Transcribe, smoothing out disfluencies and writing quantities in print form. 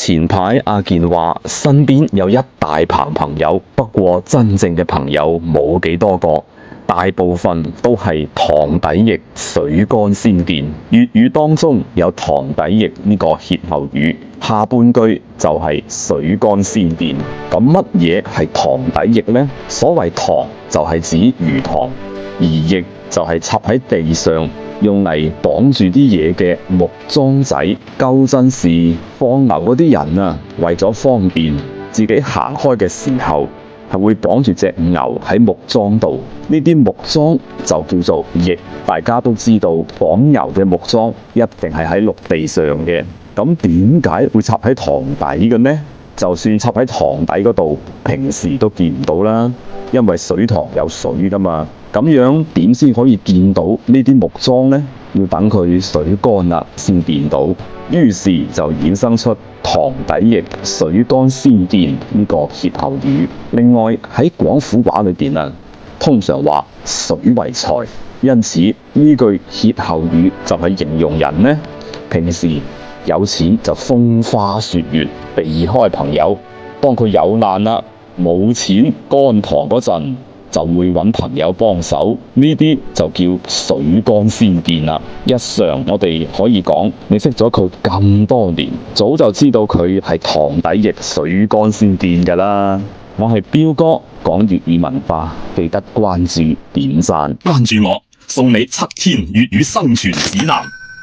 前排阿健話身邊有一大棚朋友，不過真正嘅朋友冇幾多個，大部分都係塘底翼水乾先電。粵語當中有塘底翼呢個歇後語，下半句就係水乾先電。咁乜嘢係塘底翼呢？所謂塘就係指魚塘，而翼就係插喺地上用嚟綁住啲嘢嘅木樁仔。舊陣時放牛嗰啲人啊，為咗方便自己行開嘅時候，係會綁住隻牛喺木樁度。呢啲木樁就叫做翼。大家都知道綁牛嘅木樁一定係喺陸地上嘅。咁點解會插喺塘底嘅呢？就算插喺塘底嗰度，平時都見唔到啦，因為水塘有水噶嘛。咁樣點先可以見到呢啲木樁呢？要等佢水乾啦先見到。於是就衍生出塘底翼水乾先電呢個歇後語。另外喺廣府話裏邊啊，通常話水為財，因此呢句歇後語就係形容人呢，平時有錢就風花雪月，避開朋友，當佢有難啦，冇錢乾塘嗰陣，就會揾朋友幫手，呢啲就叫水乾先電啦。日常我哋可以講，你識咗佢咁多年，早就知道佢係塘底翼水乾先電㗎啦。我係彪哥，講粵語文化，記得關注點讚，關注我，送你7天粵語生存指南。